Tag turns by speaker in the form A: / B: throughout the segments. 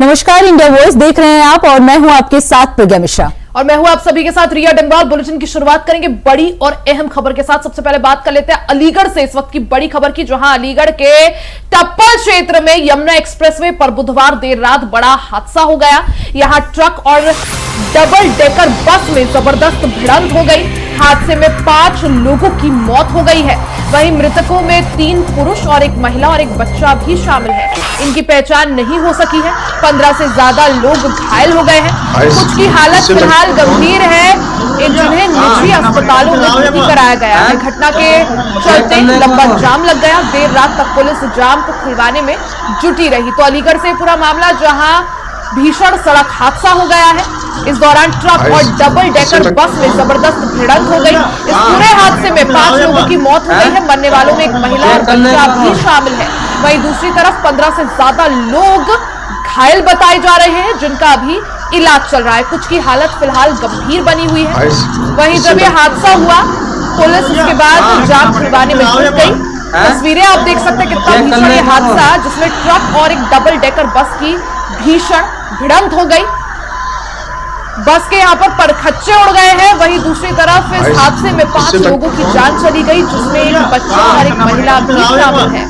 A: नमस्कार, India voice देख रहे हैं आप और मैं हूं आपके साथ प्रज्ञा मिश्रा
B: और मैं हूं आप सभी के साथ रिया डंगवाल। बुलेटिन की शुरुआत करेंगे बड़ी और अहम खबर के साथ। सबसे पहले बात कर लेते हैं अलीगढ़ से, इस वक्त की बड़ी खबर की, जहां अलीगढ़ के टप्पल क्षेत्र में यमुना एक्सप्रेसवे पर बुधवार देर रात बड़ा हादसा हो गया। यहां ट्रक और डबल डेकर बस में जबरदस्त भिड़ंत हो गई। हादसे में 5 लोगों की मौत हो गई है। वहीं मृतकों में 3 पुरुष और 1 महिला और 1 बच्चा भी शामिल है। इनकी पहचान नहीं हो सकी है। 15 से ज्यादा लोग घायल हो गए हैं। कुछ की हालत फिलहाल गंभीर है, जिन्हें निजी अस्पतालों में भर्ती कराया गया है। घटना के चलते लंबा जाम लग गया। देर रात तक पुलिस जाम को खुलवाने में जुटी रही। तो अलीगढ़ से पूरा मामला, जहां भीषण सड़क हादसा हो गया है। इस दौरान ट्रक और डबल डेकर बस में जबरदस्त भिड़ंत हो गई। इस पूरे हादसे में 5 लोगों की मौत हो गई है। मरने वालों में 1 महिला और बच्चा भी शामिल है। वहीं दूसरी तरफ 15 से ज्यादा लोग घायल बताए जा रहे हैं, जिनका अभी इलाज चल रहा है। कुछ की हालत फिलहाल गंभीर बनी हुई है। वहीं जब यह हादसा हुआ, पुलिस उसके बाद जाम खुलवाने में जुट गई। तस्वीरें आप देख सकते हैं कितना भीषण ये हादसा, जिसमें ट्रक और 1 डबल डेकर बस की भीषण भिड़ंत हो गई। बस के यहाँ पर परखच्चे उड़ गए हैं। वहीं दूसरी तरफ इस हादसे में 5 लोगों की जान चली गई, जिसमें 1 बच्चा और 1 महिला भी शामिल है।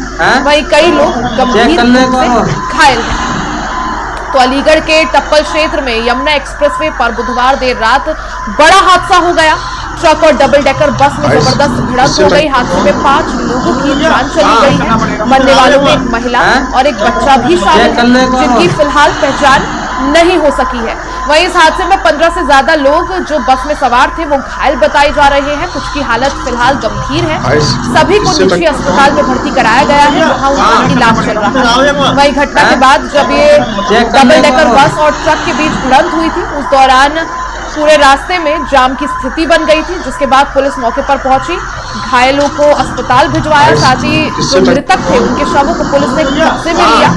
B: वहीं कई लोग गंभीर रूप से घायल हैं। तो अलीगढ़ के टप्पल क्षेत्र में यमुना एक्सप्रेसवे पर बुधवार देर रात बड़ा हादसा हो गया। ट्रक और डबल डेकर बस में जबरदस्त भिड़ंत हो गई। हादसे में 5 लोगों की जान चली गई है। मरने वालों में 1 महिला और 1 बच्चा भी शामिल है, जिनकी फिलहाल पहचान नहीं हो सकी है। वहीं इस हादसे में 15 से ज्यादा लोग जो बस में सवार थे वो घायल बताए जा रहे हैं। कुछ की हालत फिलहाल गंभीर है। सभी को निजी अस्पताल में भर्ती कराया गया है, जहां उनका इलाज चल रहा है। वहीं घटना के बाद जब ये डबल डेकर बस और ट्रक के बीच भिड़ंत हुई थी, उस दौरान पूरे रास्ते में जाम की स्थिति बन गई थी, जिसके बाद पुलिस मौके पर पहुंची, घायलों को अस्पताल भिजवाया। साथ ही जो मृतक थे उनके शवों को पुलिस ने कब्जे में लिया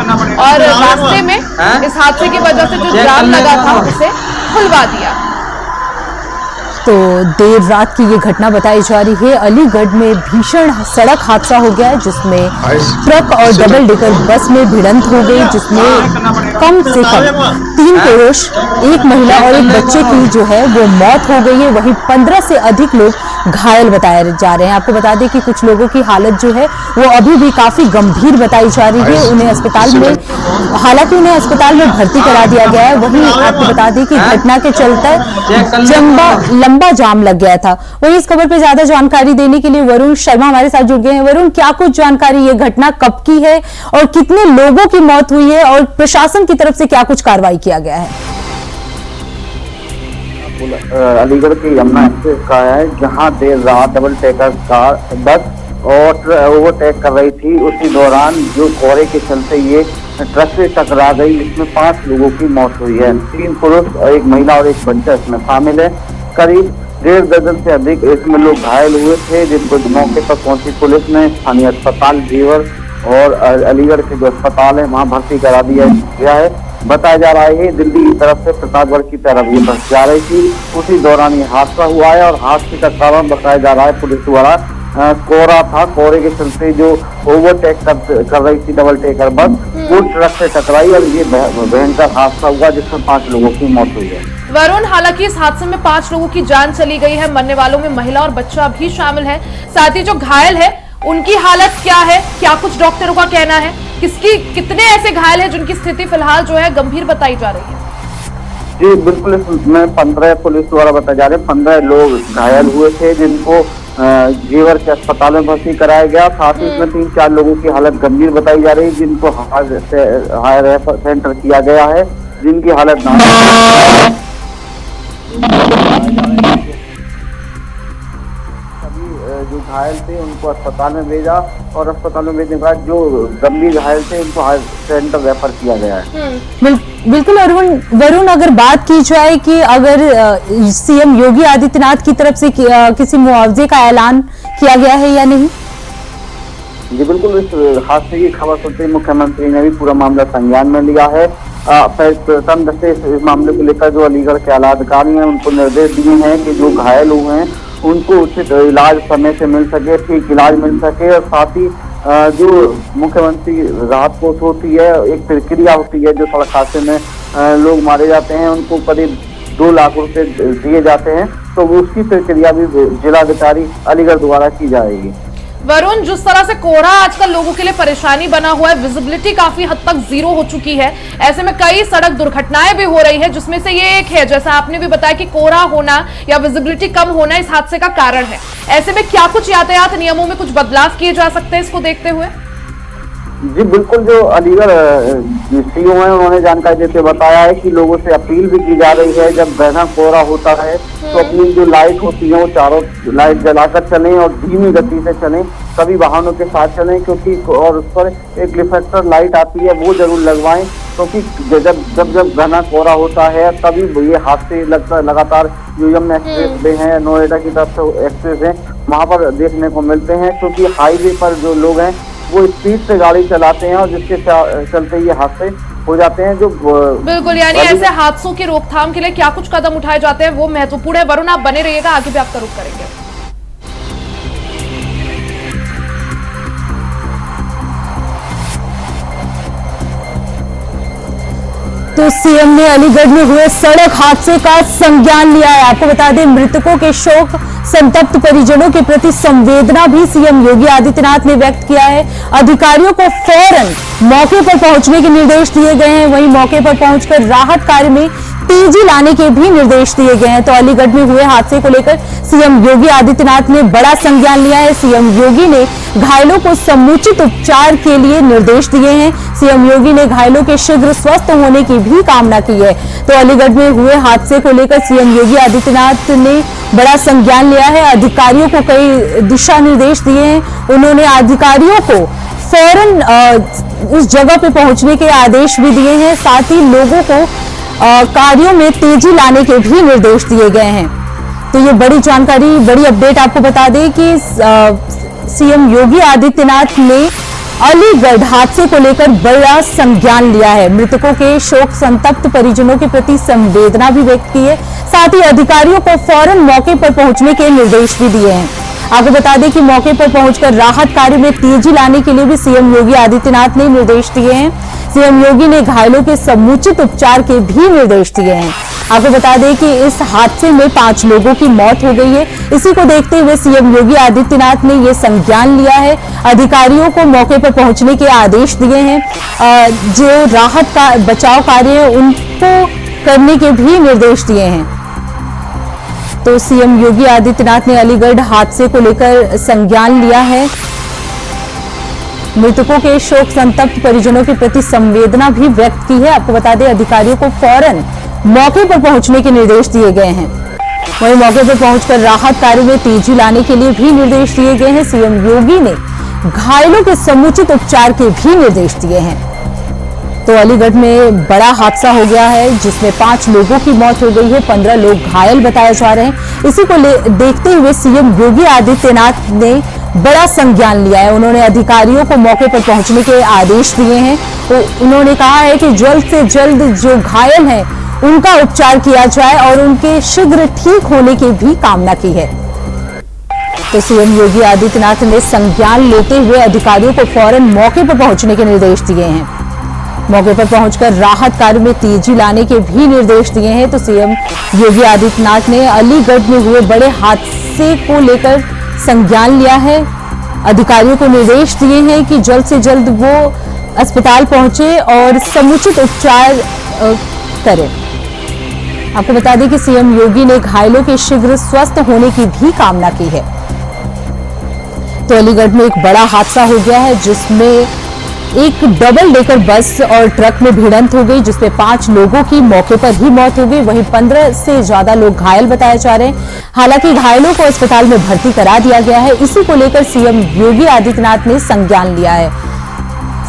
B: और रास्ते में इस हादसे की वजह से जो जाम लगा था उसे खुलवा दिया।
A: तो देर रात की ये घटना बताई जा रही है। अलीगढ़ में भीषण सड़क हादसा हो गया है, जिसमें ट्रक और डबल डेकर बस में भिड़ंत हो गई, जिसमें कम से कम 3 पुरुष, 1 महिला और 1 बच्चे की जो है वो मौत हो गई है। वहीं 15 से अधिक लोग घायल बताए जा रहे हैं। आपको बता दें कि कुछ लोगों की हालत जो है वो अभी भी काफी गंभीर बताई जा रही है। उन्हें अस्पताल में, हालांकि उन्हें अस्पताल में भर्ती करा दिया गया है। वहीं आपको बता दें कि घटना के चलते लंबा जाम लग गया था। वहीं इस खबर पर ज्यादा जानकारी देने के लिए वरुण शर्मा हमारे साथ जुड़ गए हैं। वरुण, क्या कुछ जानकारी, ये घटना कब की है और कितने लोगों की मौत हुई है और प्रशासन की तरफ से क्या कुछ कार्रवाई किया गया है?
C: अलीगढ़ के यमुना एक्सप्रेस का है, जहां देर रात डबल डेकर कार बस और ओवरटेक कर रही थी। उसी दौरान जो कोहरे के चलते ये ट्रक से टकरा गई, इसमें 5 लोगों की मौत हुई है। 3 पुरुष और 1 महिला और 1 बच्चा इसमें शामिल है। करीब 1.5 दर्जन से अधिक इसमें लोग घायल हुए थे, जिनको मौके पर पहुंची पुलिस ने स्थानीय अस्पताल जीवर और अलीगढ़ के जो अस्पताल है वहां भर्ती करा दिया गया है। बताया जा रहा है दिल्ली की तरफ से प्रतापगढ़ की तरफ ये बस जा रही थी। उसी दौरान ये हादसा हुआ है और हादसे का कारण बताया जा रहा है पुलिस द्वारा कोहरा था। कोहरे के चलते जो ओवरटेक कर रही थी डबल डेकर बस, वो ट्रक से टकराई और ये भयंकर हादसा हुआ, जिसमें 5 लोगों की मौत हुई है।
B: वरुण, हालांकि इस हादसे में 5 लोगों की जान चली गई है। मरने वालों में महिला और बच्चा भी शामिल है। साथ ही जो घायल है उनकी हालत क्या है, क्या कुछ डॉक्टरों का कहना है, कितने ऐसे घायल हैं जिनकी स्थिति फिलहाल जो है गंभीर बताई जा रही है?
C: जी बिल्कुल, इसमें 15 पुलिस द्वारा बताया जा रहा है 15 लोग घायल हुए थे, जिनको जीवर के अस्पताल में भर्ती कराया गया। साथ ही इसमें 3-4 लोगों की हालत गंभीर बताई जा रही है, जिनको हायर रेफर सेंटर किया गया है, जिनकी हालत जो घायल थे उनको अस्पताल में भेजा और अस्पताल में भेजने के बाद जो गंभीर घायल थे उनको हायर सेंटर रेफर किया गया है।
A: बिल्कुल वरुण, अगर बात की जाए कि अगर सीएम योगी आदित्यनाथ की तरफ से किसी मुआवजे का ऐलान किया गया है या नहीं?
C: जी बिल्कुल, इस हादसे की खबर सुनते ही मुख्यमंत्री ने भी पूरा मामला संज्ञान में लिया है। प्रथम दृष्टि इस मामले को लेकर जो अलीगढ़ के आला अधिकारी हैं उनको निर्देश दिए हैं कि जो घायल हुए हैं उनको उचित इलाज समय से मिल सके, ठीक इलाज मिल सके और साथ ही जो मुख्यमंत्री राहत कोष होती है, एक प्रक्रिया होती है, जो सड़क हादसे में लोग मारे जाते हैं उनको करीब 2 लाख रुपए दिए जाते हैं, तो उसकी प्रक्रिया भी जिलाधिकारी अलीगढ़ द्वारा की जाएगी।
B: वरुण, जिस तरह से कोहरा आजकल लोगों के लिए परेशानी बना हुआ है, विजिबिलिटी काफी हद तक जीरो हो चुकी है, ऐसे में कई सड़क दुर्घटनाएं भी हो रही है, जिसमें से ये एक है, जैसा आपने भी बताया कि कोहरा होना या विजिबिलिटी कम होना इस हादसे का कारण है। ऐसे में क्या कुछ यातायात नियमों में कुछ बदलाव किए जा सकते हैं इसको देखते हुए?
C: जी बिल्कुल, जो अलीगढ़ सीओ है उन्होंने जानकारी देते बताया है कि लोगों से अपील भी की जा रही है, जब घना कोहरा होता है तो अपनी जो लाइट होती है वो चारों लाइट जलाकर चलें और धीमी गति से चलें, सभी वाहनों के साथ चलें, क्योंकि और उस पर एक रिफ्लेक्टर लाइट आती है वो जरूर लगवाएं, क्योंकि जब घना कोहरा होता है तभी ये हादसे लगातार जो यमुना एक्सप्रेस वे है, नोएडा की तरफ से एक्सप्रेस है, वहाँ पर देखने को मिलते हैं, क्योंकि हाईवे पर जो लोग हैं वो स्पीड से गाड़ी चलाते हैं और जिसके चलते ये हादसे हो जाते हैं। जो
B: बिल्कुल, यानी ऐसे हादसों की रोकथाम के लिए क्या कुछ कदम उठाए जाते हैं वो महत्वपूर्ण है। वरुण, आप बने रहिएगा, आगे भी आपका रुख करेंगे।
A: तो सीएम ने अलीगढ़ में हुए सड़क हादसे का संज्ञान लिया है। आपको बता दें, मृतकों के शोक संतप्त परिजनों के प्रति संवेदना भी सीएम योगी आदित्यनाथ ने व्यक्त किया है। अधिकारियों को फौरन मौके पर पहुंचने के निर्देश दिए गए हैं, वहीं मौके पर पहुंचकर राहत कार्य में तेजी लाने के भी निर्देश दिए गए हैं। तो अलीगढ़ में हुए हादसे को लेकर सीएम योगी आदित्यनाथ ने बड़ा संज्ञान लिया है। सीएम योगी ने घायलों को समुचित उपचार के लिए निर्देश दिए हैं। सीएम योगी ने घायलों के शीघ्र स्वस्थ होने की भी कामना की है। तो अलीगढ़ में हुए हादसे को लेकर सीएम योगी आदित्यनाथ ने बड़ा संज्ञान लिया है। अधिकारियों को कई दिशा निर्देश दिए हैं। उन्होंने अधिकारियों को फौरन उस जगह पे पहुंचने के आदेश भी दिए हैं। साथ ही लोगों को कार्यों में तेजी लाने के भी निर्देश दिए गए हैं। तो ये बड़ी जानकारी, बड़ी अपडेट आपको बता दें कि सीएम योगी आदित्यनाथ ने अलीगढ़ हादसे को लेकर बड़ा संज्ञान लिया है। मृतकों के शोक संतप्त परिजनों के प्रति संवेदना भी व्यक्त की है। साथ ही अधिकारियों को फौरन मौके पर पहुंचने के निर्देश भी दिए हैं। आपको बता दें कि मौके पर पहुंचकर राहत कार्य में तेजी लाने के लिए भी सीएम योगी आदित्यनाथ ने निर्देश दिए हैं। सीएम योगी ने घायलों के समुचित उपचार के भी निर्देश दिए हैं। आपको बता दें कि इस हादसे में 5 लोगों की मौत हो गई है। इसी को देखते हुए सीएम योगी आदित्यनाथ ने ये संज्ञान लिया है। अधिकारियों को मौके पर पहुंचने के आदेश दिए हैं। जो राहत का बचाव कार्य है उनको करने के भी निर्देश दिए हैं। तो सीएम योगी आदित्यनाथ ने अलीगढ़ हादसे को लेकर संज्ञान लिया है। मृतकों के शोक संतप्त परिजनों के प्रति संवेदना भी व्यक्त की है। आपको बता दें, अधिकारियों को फौरन मौके पर पहुंचने के निर्देश दिए गए हैं। वहीं मौके पर पहुंचकर राहत कार्य में तेजी लाने के लिए भी निर्देश दिए गए हैं। सीएम योगी ने घायलों के समुचित उपचार के भी निर्देश दिए हैं। तो अलीगढ़ में बड़ा हादसा हो गया है, जिसमें 5 लोगों की मौत हो गई है, 15 लोग घायल बताए जा रहे हैं। इसी को देखते हुए सीएम योगी आदित्यनाथ ने बड़ा संज्ञान लिया है। उन्होंने अधिकारियों को मौके पर पहुंचने के आदेश दिए हैं। तो उन्होंने कहा है कि जल्द से जल्द जो घायल हैं उनका उपचार किया जाए और उनके शीघ्र ठीक होने की भी कामना की है। तो सीएम योगी आदित्यनाथ ने संज्ञान लेते हुए अधिकारियों को फौरन मौके पर पहुंचने के निर्देश दिए हैं। मौके पर पहुंचकर राहत कार्य में तेजी लाने के भी निर्देश दिए हैं। तो सीएम योगी आदित्यनाथ ने अलीगढ़ में हुए बड़े हादसे को लेकर संज्ञान लिया है। अधिकारियों को निर्देश दिए हैं कि जल्द से जल्द वो अस्पताल पहुंचे और समुचित उपचार करें। आपको बता दें कि सीएम योगी ने घायलों के शीघ्र स्वस्थ होने की भी कामना की है। तो अलीगढ़ में एक बड़ा हादसा हो गया है, जिसमें एक डबल डेकर बस और ट्रक में भिड़ंत हो गई, जिसमें 5 लोगों की मौके पर ही मौत हो गई। वहीं 15 से ज्यादा लोग घायल बताए जा रहे हैं। हालांकि घायलों को अस्पताल में भर्ती करा दिया गया है। इसी को लेकर सीएम योगी आदित्यनाथ ने संज्ञान लिया है।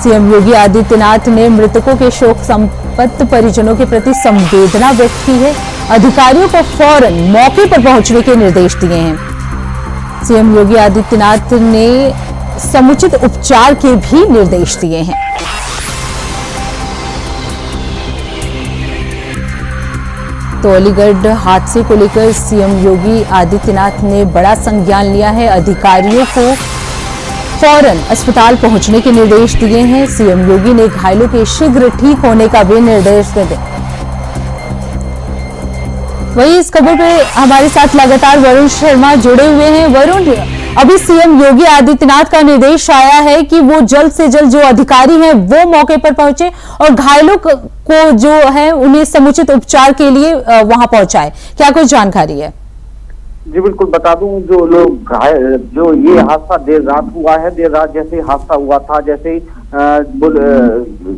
A: सीएम योगी आदित्यनाथ ने मृतकों के शोक संतप्त परिजनों के प्रति संवेदना व्यक्त की है। अधिकारियों को फौरन मौके पर पहुंचने के निर्देश दिए हैं। सीएम योगी आदित्यनाथ ने समुचित उपचार के भी निर्देश दिए हैं। तो अलीगढ़ हादसे को लेकर सीएम योगी आदित्यनाथ ने बड़ा संज्ञान लिया है। अधिकारियों को फौरन अस्पताल पहुंचने के निर्देश दिए हैं। सीएम योगी ने घायलों के शीघ्र ठीक होने का भी निर्देश दिए। वहीं इस खबर पे हमारे साथ लगातार वरुण शर्मा जुड़े हुए हैं। वरुण, अभी सीएम योगी आदित्यनाथ का निर्देश आया है कि वो जल्द से जल्द जो अधिकारी हैं वो मौके पर पहुंचे और घायलों को जो है उन्हें समुचित उपचार के लिए वहां पहुंचाए। क्या कोई जानकारी है?
C: जी बिल्कुल, बता दूं, जो लोग घायल, जो ये हादसा देर रात हुआ है, देर रात जैसे हादसा हुआ था, जैसे ही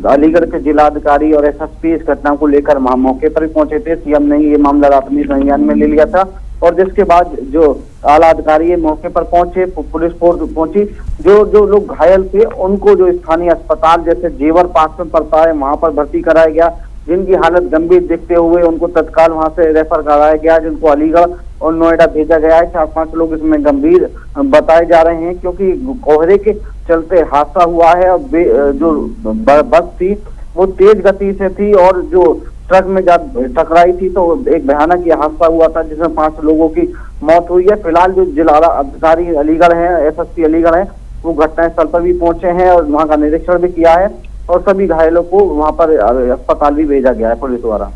C: अलीगढ़ के जिलाधिकारी और एसएसपी इस घटना को लेकर मौके पर भी पहुंचे थे। सीएम ने ये मामला अपने संज्ञान में ले लिया था और जिसके बाद जो आला अधिकारी मौके पर पहुंचे, पुलिस फोर्स पहुंची, जो लोग घायल थे उनको जो स्थानीय अस्पताल जैसे जेवर पास में पड़ता है वहां पर भर्ती कराया गया। जिनकी हालत गंभीर देखते हुए उनको तत्काल वहां से रेफर कराया गया, जिनको अलीगढ़ और नोएडा भेजा गया है। 4-5 लोग इसमें गंभीर बताए जा रहे हैं क्योंकि कोहरे के चलते हादसा हुआ है। और जो बस थी वो तेज गति से थी और जो ट्रक में जब टकराई थी तो एक भयानक ये हादसा हुआ था जिसमें 5 लोगों की मौत हुई है। फिलहाल जो जिला अधिकारी अलीगढ़ है, एसएसपी अलीगढ़ है, वो घटनास्थल पर भी पहुंचे हैं और वहां का निरीक्षण भी किया है और सभी घायलों को वहां पर अस्पताल भी भेजा गया है पुलिस द्वारा।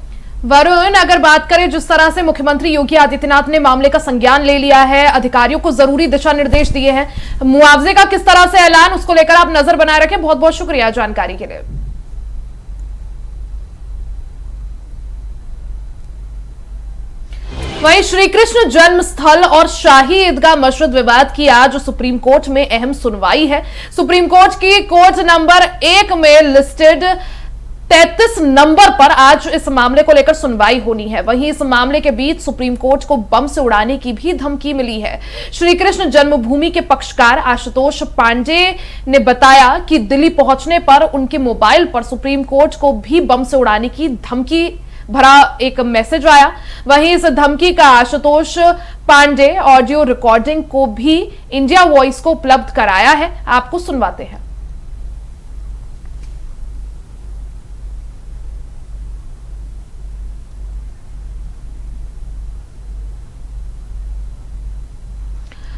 B: वरुण, अगर बात करें जिस तरह से मुख्यमंत्री योगी आदित्यनाथ ने मामले का संज्ञान ले लिया है, अधिकारियों को जरूरी दिशा निर्देश दिए हैं, मुआवजे का किस तरह से ऐलान, उसको लेकर आप नजर बनाए रखें। बहुत बहुत शुक्रिया जानकारी के लिए। वहीं श्री कृष्ण जन्म स्थल और शाही ईदगाह मस्जिद विवाद की आज सुप्रीम कोर्ट में अहम सुनवाई है। सुप्रीम कोर्ट की कोर्ट नंबर 1 में लिस्टेड 33 नंबर पर आज इस मामले को लेकर सुनवाई होनी है। वहीं इस मामले के बीच सुप्रीम कोर्ट को बम से उड़ाने की भी धमकी मिली है। श्री कृष्ण जन्मभूमि के पक्षकार आशुतोष पांडे ने बताया कि दिल्ली पहुंचने पर उनके मोबाइल पर सुप्रीम कोर्ट को भी बम से उड़ाने की धमकी भरा एक मैसेज आया। वहीं इस धमकी का आशुतोष पांडे ऑडियो रिकॉर्डिंग को भी इंडिया वॉइस को उपलब्ध कराया है। आपको सुनवाते हैं।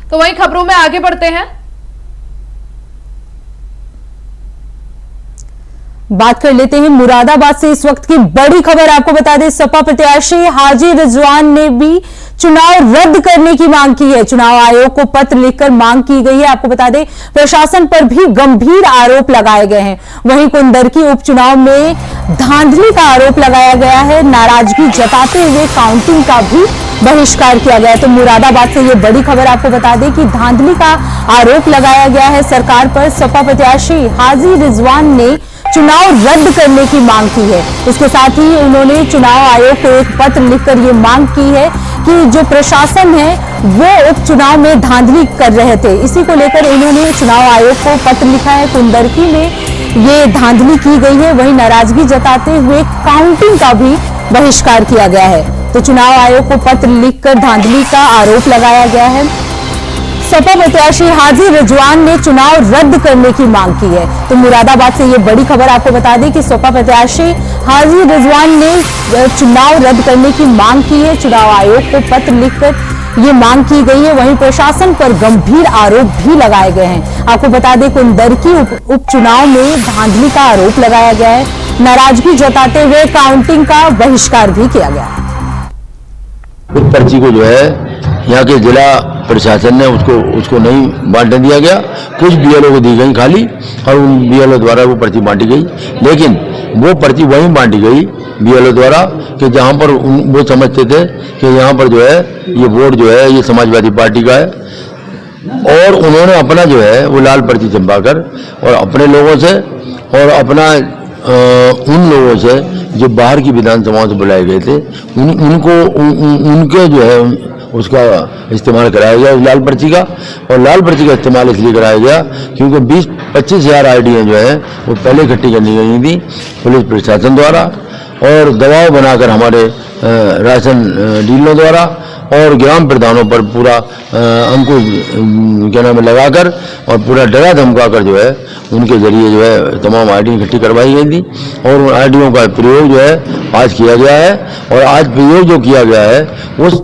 B: तो वहीं खबरों में आगे बढ़ते हैं।
A: बात कर लेते हैं मुरादाबाद से इस वक्त की बड़ी खबर। आपको बता दें, सपा प्रत्याशी हाजी रिजवान ने भी चुनाव रद्द करने की मांग की है। चुनाव आयोग को पत्र लिखकर मांग की गई है। आपको बता दें, प्रशासन पर भी गंभीर आरोप लगाए गए हैं। वहीं कुंदरकी उपचुनाव में धांधली का आरोप लगाया गया है। नाराजगी जताते हुए काउंटिंग का भी बहिष्कार किया गया है। तो मुरादाबाद से ये बड़ी खबर आपको बता दें कि धांधली का आरोप लगाया गया है सरकार पर। सपा प्रत्याशी हाजी रिजवान ने चुनाव रद्द करने की मांग की है। इसके साथ ही उन्होंने चुनाव आयोग को एक पत्र लिखकर ये मांग की है कि जो प्रशासन है वो उपचुनाव में धांधली कर रहे थे। इसी को लेकर उन्होंने चुनाव आयोग को पत्र लिखा है। कुंदरकी में ये धांधली की गई है। वहीं नाराजगी जताते हुए काउंटिंग का भी बहिष्कार किया गया है। तो चुनाव आयोग को पत्र लिखकर धांधली का आरोप लगाया गया है। सपा प्रत्याशी हाजी रिजवान ने चुनाव रद्द करने की मांग की है। तो मुरादाबाद से ये बड़ी खबर आपको बता दें कि सपा प्रत्याशी हाजी रिजवान ने चुनाव रद्द करने की मांग की है। चुनाव आयोग को पत्र लिखकर ये मांग की गई है। वहीं प्रशासन पर गंभीर आरोप भी लगाए गए हैं। आपको बता दें, कुंदरकी उपचुनाव में धांधली का आरोप लगाया गया है। नाराजगी जताते हुए काउंटिंग का बहिष्कार भी किया गया।
D: पर्ची को जो है यहाँ के जिला प्रशासन ने उसको नहीं बांटने दिया गया। कुछ बीएलओ को दी गई खाली और उन बीएलओ द्वारा वो पर्ची बांटी गई। लेकिन वो पर्ची वहीं बांटी गई बीएलओ द्वारा कि जहाँ पर वो समझते थे कि यहाँ पर जो है ये वोट जो है ये समाजवादी पार्टी का है, और उन्होंने अपना जो है वो लाल पर्ची चंपाकर और अपने लोगों से और अपना उन लोगों से जो बाहर की विधानसभाओं से बुलाए गए थे उनके जो है उसका इस्तेमाल कराया गया, लाल पर्ची का। और लाल पर्ची का इस्तेमाल इसलिए कराया गया क्योंकि 20-25 हज़ार आईडियाँ जो है वो पहले इकट्ठी करनी गई थी पुलिस प्रशासन द्वारा और दबाव बनाकर हमारे राशन डीलरों द्वारा और ग्राम प्रधानों पर पूरा अंकुश क्या नाम लगाकर और पूरा डरा धमकाकर जो है उनके जरिए जो है तमाम आईडी इकट्ठी करवाई गई थी। और उन आईडियों का प्रयोग जो है आज किया गया है और आज प्रयोग जो किया गया है उस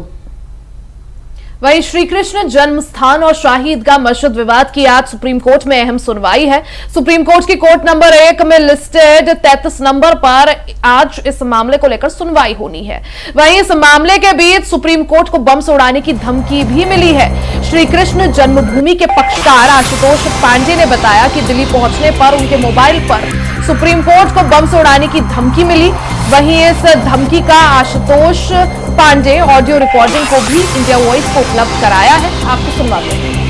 B: वहीं श्री कृष्ण जन्म स्थान और शाही ईदगाह मस्जिद विवाद की आज सुप्रीम कोर्ट में अहम सुनवाई है। सुप्रीम कोर्ट की कोर्ट नंबर 1 में लिस्टेड 33 नंबर पर आज इस मामले को लेकर सुनवाई होनी है। वहीं इस मामले के बीच सुप्रीम कोर्ट को बम से उड़ाने की धमकी भी मिली है। श्री कृष्ण जन्मभूमि के पक्षकार आशुतोष पांडे ने बताया कि दिल्ली पहुंचने पर उनके मोबाइल पर सुप्रीम कोर्ट को बम से उड़ाने की धमकी मिली। वहीं इस धमकी का आशुतोष पांडे ऑडियो रिकॉर्डिंग को भी इंडिया वॉइस को उपलब्ध कराया है। आपको सुनवाते हैं।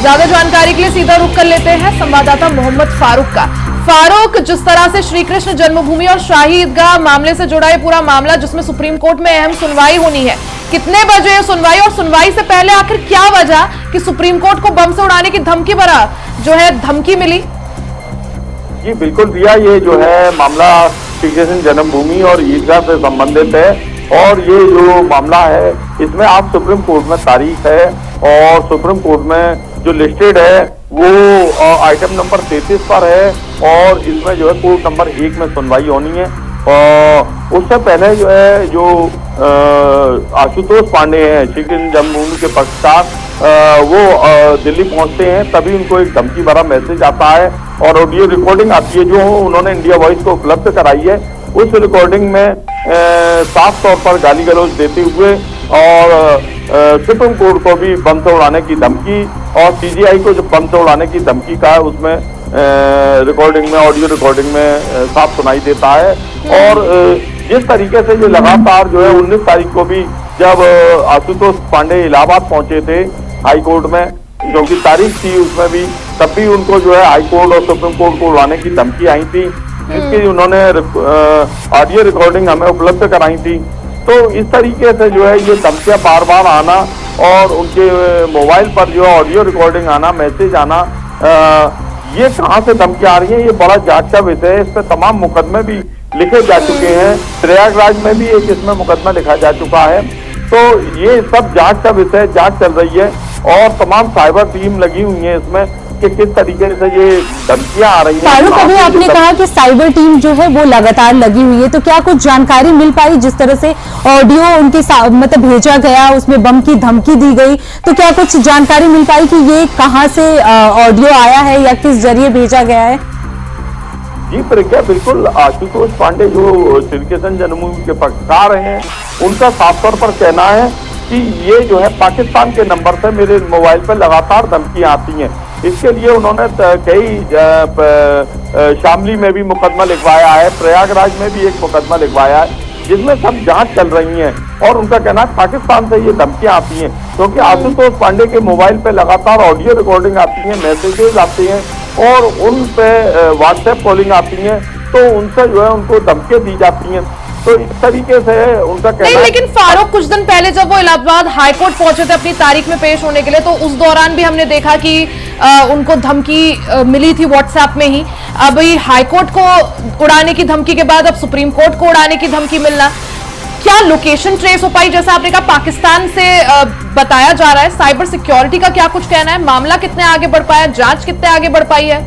B: ज्यादा जानकारी के लिए सीधा रुख कर लेते हैं संवाददाता मोहम्मद फारूक का। फारूक, जिस तरह से श्री कृष्ण जन्मभूमि और शाही ईदगाह मामले से जुड़ा है पूरा मामला, जिसमें सुप्रीम कोर्ट में अहम सुनवाई होनी है, कितने बजे है सुनवाई और सुनवाई से पहले आखिर क्या वजह कि सुप्रीम कोर्ट को बम से उड़ाने की धमकी भरा धमकी मिली?
E: जी बिल्कुल रिया, ये जो है मामला श्री कृष्ण जन्मभूमि और ईदगाह से संबंधित है और ये जो मामला है इसमें आज सुप्रीम कोर्ट में तारीख है और सुप्रीम कोर्ट में जो लिस्टेड है वो आइटम नंबर 33 पर है और इसमें जो है कोर्ट नंबर 1 में सुनवाई होनी है। और उससे पहले जो है जो आशुतोष पांडे हैं श्री कृष्ण जन्मभूमि के पक्षकार वो दिल्ली पहुंचते हैं, तभी उनको एक धमकी भरा मैसेज आता है और ऑडियो रिकॉर्डिंग आती है जो उन्होंने इंडिया वॉइस को उपलब्ध कराई है। उस रिकॉर्डिंग में साफ तौर पर गाली गलौज देते हुए और सुप्रीम कोर्ट को भी बम से उड़ाने की धमकी और सीजीआई को जो बम से उड़ाने की धमकी का है उसमें रिकॉर्डिंग में ऑडियो रिकॉर्डिंग में साफ सुनाई देता है। और जिस तरीके से जो लगातार जो है 19 तारीख को भी जब आशुतोष पांडे इलाहाबाद पहुंचे थे हाई कोर्ट में, जो कि तारीख थी उसमें भी, तब भी उनको जो है हाई कोर्ट और सुप्रीम कोर्ट को उड़ाने की धमकी आई थी, जिसकी उन्होंने ऑडियो रिकॉर्डिंग हमें उपलब्ध कराई थी। तो इस तरीके से जो है ये धमकियां बार बार आना और उनके मोबाइल पर जो ऑडियो रिकॉर्डिंग आना, मैसेज आना, ये कहाँ से धमकियां आ रही हैं, ये बड़ा जांच का विषय है। इस पर तमाम मुकदमे भी लिखे जा चुके हैं, प्रयागराज में भी एक इसमें मुकदमा लिखा जा चुका है। तो ये सब जांच का विषय, जांच चल रही है और तमाम साइबर टीम लगी हुई है इसमें कि किस तरीके से ये धमकियां आ रही हैं।
A: फारूक, अभी आपने कहा कि साइबर टीम जो है वो लगातार लगी हुई है, तो क्या कुछ जानकारी मिल पाई जिस तरह से ऑडियो उनके मतलब भेजा गया, उसमें बम की धमकी दी गई, तो क्या कुछ जानकारी मिल पाई कि ये कहां से ऑडियो आया है या किस जरिए भेजा गया है?
E: जी प्रज्ञा, बिल्कुल आशुतोष पांडे जो श्री कृष्ण जन्मभूमि के पक्षकार हैं उनका साफ तौर पर कहना है कि ये जो है पाकिस्तान के नंबर से मेरे मोबाइल पर लगातार धमकियां आती हैं। इसके लिए उन्होंने कई शामली में भी मुकदमा लिखवाया है, प्रयागराज में भी एक मुकदमा लिखवाया है, जिसमें सब जांच चल रही है। और उनका कहना है पाकिस्तान से ये धमकियां आती हैं क्योंकि आशुतोष पांडे के मोबाइल पे लगातार ऑडियो रिकॉर्डिंग आती है, मैसेजेस आते हैं और उन पे व्हाट्सएप कॉलिंग आती है, तो उनसे जो है उनको धमकियां दी जाती हैं। तो इस तरीके से उनका कहना
B: नहीं, लेकिन फारूक, कुछ दिन पहले जब वो इलाहाबाद हाईकोर्ट पहुंचे थे अपनी तारीख में पेश होने के लिए, तो उस दौरान भी हमने देखा कि उनको धमकी मिली थी व्हाट्सएप में ही। अब हाईकोर्ट को उड़ाने की धमकी के बाद अब सुप्रीम कोर्ट को उड़ाने की धमकी मिलना, क्या लोकेशन ट्रेस हो पाई? जैसा आपने कहा पाकिस्तान से बताया जा रहा है, साइबर सिक्योरिटी का क्या कुछ कहना है? मामला कितने आगे बढ़ पाया, जांच कितने आगे बढ़ पाई है?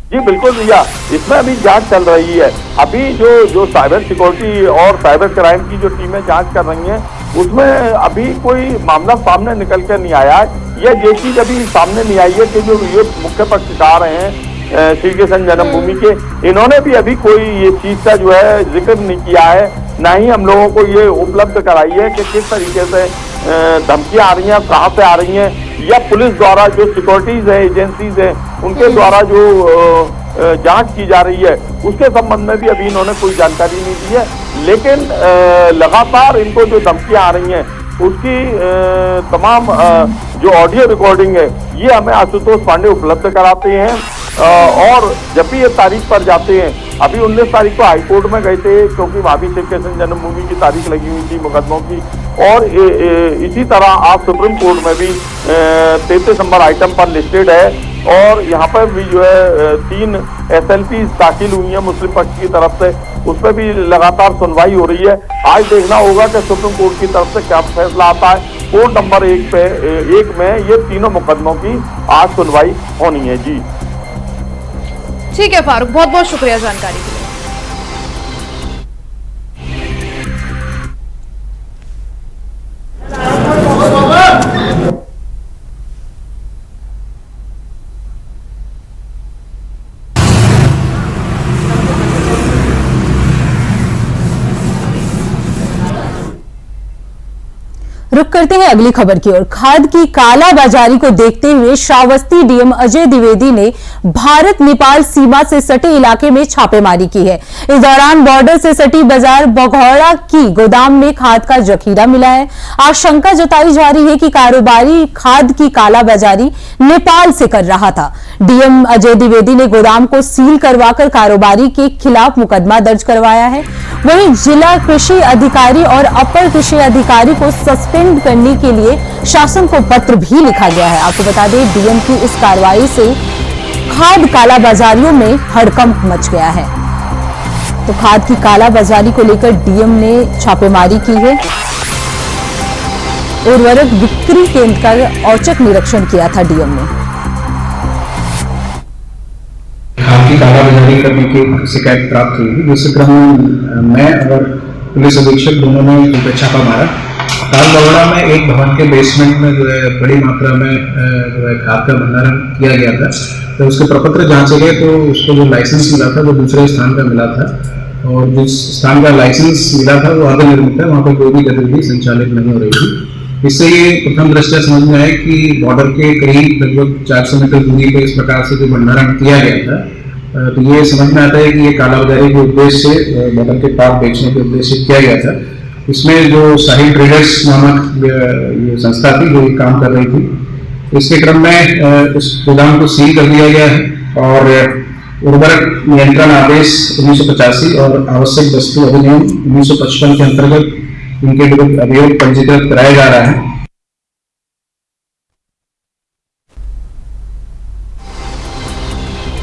E: जी बिल्कुल भैया, इसमें अभी जांच चल रही है। अभी जो साइबर सिक्योरिटी और साइबर क्राइम की जो टीमें जांच कर रही हैं उसमें अभी कोई मामला सामने निकल कर नहीं आया है। यह ये चीज अभी सामने नहीं आई है कि जो ये मुख्य पक्षकार हैं श्री कृष्ण जन्मभूमि के, इन्होंने भी अभी कोई ये चीज का जो है जिक्र नहीं किया है, ना ही हम लोगों को ये उपलब्ध कराई है कि किस तरीके से धमकियां आ रही हैं, कहाँ से आ रही हैं, या पुलिस द्वारा जो सिक्योरिटीज है, एजेंसीज है, उनके द्वारा जो जांच की जा रही है उसके संबंध में भी अभी इन्होंने कोई जानकारी नहीं दी है। लेकिन लगातार इनको जो धमकियां आ रही हैं उसकी तमाम जो ऑडियो रिकॉर्डिंग है ये हमें आशुतोष पांडे उपलब्ध कराते हैं। और जब भी ये तारीख पर जाते हैं, अभी 19 तारीख को हाईकोर्ट में गए थे क्योंकि वहां भी श्री कृष्ण जन्मभूमि की तारीख लगी हुई थी मुकदमों की, और इसी तरह आज सुप्रीम कोर्ट में भी 33 नंबर आइटम पर लिस्टेड है और यहाँ पर भी जो है 3 SLP दाखिल हुई है मुस्लिम पक्ष की तरफ से, उस पर भी लगातार सुनवाई हो रही है। आज देखना होगा कि सुप्रीम कोर्ट की तरफ से क्या फैसला आता है। कोर्ट नंबर 1 में ये तीनों मुकदमों की आज सुनवाई होनी है। जी
B: ठीक है फारूक, बहुत बहुत शुक्रिया जानकारी के लिए।
A: रुक करते हैं अगली खबर की ओर। खाद की कालाबाजारी को देखते हुए श्रावस्ती डीएम अजय द्विवेदी ने भारत नेपाल सीमा से सटे इलाके में छापेमारी की है। इस दौरान बॉर्डर से सटी बाजार बघौड़ा की गोदाम में खाद का जखीरा मिला है। आशंका जताई जा रही है कि कारोबारी खाद की कालाबाजारी नेपाल से कर रहा था। डीएम अजय द्विवेदी ने गोदाम को सील करवाकर कारोबारी के खिलाफ मुकदमा दर्ज करवाया है। वहीं जिला कृषि अधिकारी और अपर कृषि अधिकारी को सस्पेंड करने के लिए शासन को पत्र भी लिखा गया है। आपको बता दें, डीएम की इस कार्रवाई से खाद कालाबाजारियों में हड़कंप मच गया है। तो खाद की कालाबाजारी को लेकर डीएम ने छापेमारी की है। उर्वरक बिक्री केंद्र का औचक निरीक्षण किया था डीएम ने।
F: खाद की कालाबाजारी करने की शिकायत प्राप्त हुई, जिस क्रम में मैं और पुलिस अधीक्षक दोनों ने छापा मारा। खाद बगौड़ा में एक भवन के बेसमेंट में जो है बड़ी मात्रा में जो है खाद का भंडारण किया गया था। तो उसके प्रपत्र जांचे गए तो उसको जो लाइसेंस मिला था वो दूसरे स्थान का मिला था, और जिस स्थान का लाइसेंस मिला था वो अर्धनिर्मित है, वहाँ पर कोई भी गतिविधि संचालित नहीं हो रही थी। इससे ये प्रथम दृष्टया समझ में आया कि बॉर्डर के करीब लगभग 400 मीटर दूरी पर इस प्रकार से जो भंडारण किया गया था, तो ये समझ में आता है कि ये कालाबाजारी के उद्देश्य से बॉर्डर के पार बेचने के उद्देश्य से किया गया था। इसमें जो साहिल ट्रेडर्स नामक ये संस्था थी जो काम कर रही थी, इसके क्रम में इस गोदाम को सील कर दिया गया है और उर्वरक नियंत्रण आदेश 1985 और आवश्यक वस्तु अधिनियम 1955 के अंतर्गत इनके विरुद्ध अभियोग पंजीकृत कराया जा रहा है।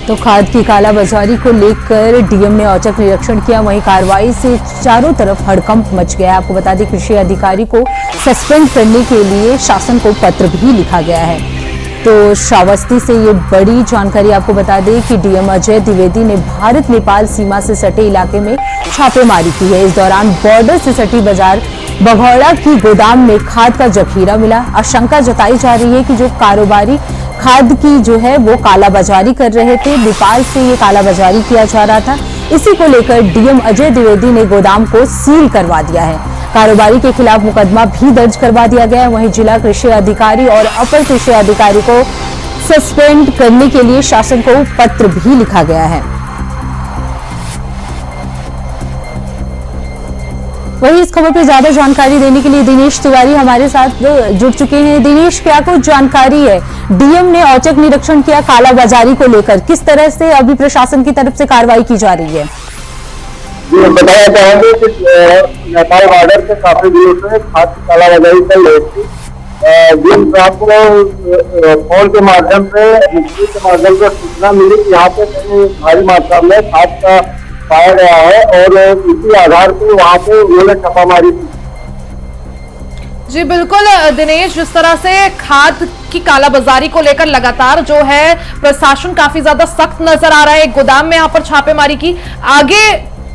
A: तो खाद की कालाबाजारी को लेकर डीएम ने औचक निरीक्षण किया। वहीं कार्रवाई से चारों तरफ हड़कंप मच गया। आपको बता दें, कृषि अधिकारी को सस्पेंड करने के लिए शासन को पत्र भी लिखा गया है। तो श्रावस्ती से ये बड़ी जानकारी आपको बता दें कि डीएम अजय द्विवेदी ने भारत नेपाल सीमा से सटे इलाके में छापेमारी की है। इस दौरान बॉर्डर से सटी बाजार बघौड़ा की गोदाम में खाद का जखीरा मिला। आशंका जताई जा रही है कि जो कारोबारी खाद की जो है वो कालाबाजारी कर रहे थे, नेपाल से ये कालाबाजारी किया जा रहा था। इसी को लेकर डीएम अजय द्विवेदी ने गोदाम को सील करवा दिया है। कारोबारी के खिलाफ मुकदमा भी दर्ज करवा दिया गया है। वहीं जिला कृषि अधिकारी और अपर कृषि अधिकारी को सस्पेंड करने के लिए शासन को पत्र भी लिखा गया है। वहीं इस खबर पर ज्यादा जानकारी देने के लिए दिनेश तिवारी हमारे साथ जुड़ चुके हैं। दिनेश, क्या कुछ जानकारी है? डीएम ने औचक निरीक्षण किया कालाबाजारी को लेकर, किस तरह से अभी प्रशासन की तरफ से कार्रवाई की जा रही है?
C: बताया चाहेंगे कि नेपाल बॉर्डर से काफी दूर से खाद की कालाबाजारी चल रही थी। जिस आपको फोन के माध्यम से मुखबिर के माध्यम से सूचना मिली कि यहाँ पे भारी मात्रा में खाद का पाया गया है और इसी आधार पर वहाँ पे उन्होंने छापामारी की।
B: जी बिल्कुल दिनेश, जिस तरह से खाद की कालाबाजारी को लेकर लगातार जो है प्रशासन काफी ज्यादा सख्त नजर आ रहा है। गोदाम में यहाँ पर छापेमारी की, आगे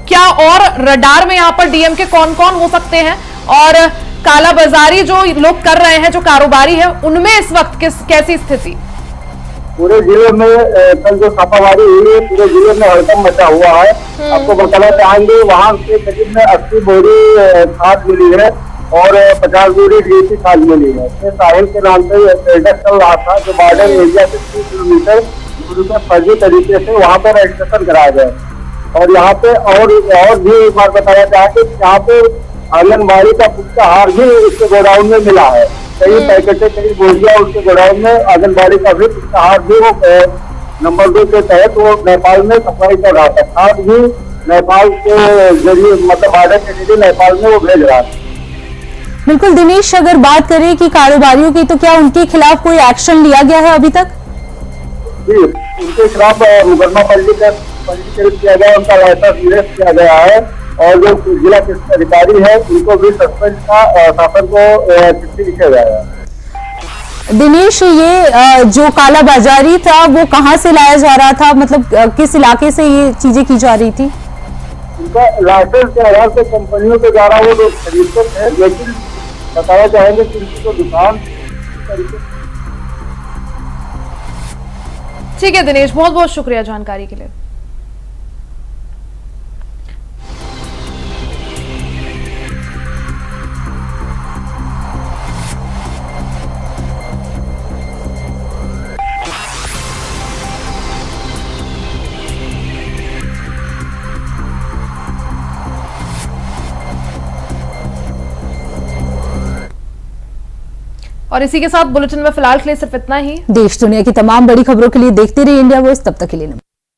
B: क्या और रडार में यहाँ पर डीएम के कौन कौन हो सकते हैं, और कालाबाजारी जो लोग कर रहे हैं, जो कारोबारी है, उनमें इस वक्त कैसी स्थिति?
C: पूरे जिले में कल जो छापामारी हुई है, पूरे जिले में हड़कंप मचा हुआ है। आपको बताना चाहेंगे वहाँ से करीब में 80 बोरी खाद मिली है और 50 बोरी डीएपी खाद मिली है। साहिल के नाम से ट्रेडर चल रहा था जो बॉर्डर एरिया से 3 किलोमीटर दूरी पर फर्जी तरीके से वहाँ पर रजिस्ट्रेशन कराया गया। और यहाँ पे और भी एक बात बताया चाहते कि यहाँ पे आंगनबाड़ी का पुष्टाहार भी उसके गोडाउन में मिला है। कई पैकेटें, कई बोरियां उसके गोडाउन में आंगनबाड़ी का भी पुष्टाहार भी वो नंबर 2 के तहत वो नेपाल में सप्लाई कर रहा था। खाद भी नेपाल के जरिए, मतलब बॉर्डर के जरिए नेपाल में वो भेज रहा था।
A: बिल्कुल दिनेश, अगर बात करें कि कारोबारियों की, तो क्या उनके खिलाफ कोई एक्शन लिया गया है अभी तक?
C: जी, उनके खिलाफ मुकदमा पंजीकृत किया गया, उनका लाइसेंस निरस्त किया गया है और जो जिला कृषि अधिकारी है उनको भी सस्पेंड का शासन को चिट्ठी लिखा गया है।
A: दिनेश, ये जो काला बाजारी था वो कहाँ से लाया जा रहा था, मतलब किस इलाके से ये चीजें की जा रही थी?
C: उनका लाइसेंस के आधार से कंपनियों के द्वारा वो लोग खरीदते थे, लेकिन बताना चाहेंगे कि उनकी तो दुकान
B: ठीक है दिनेश, बहुत बहुत शुक्रिया जानकारी के लिए। और इसी के साथ बुलेटिन में फिलहाल के लिए सिर्फ इतना ही।
A: देश दुनिया की तमाम बड़ी खबरों के लिए देखते रहिए इंडिया वॉइस। तब तक के लिए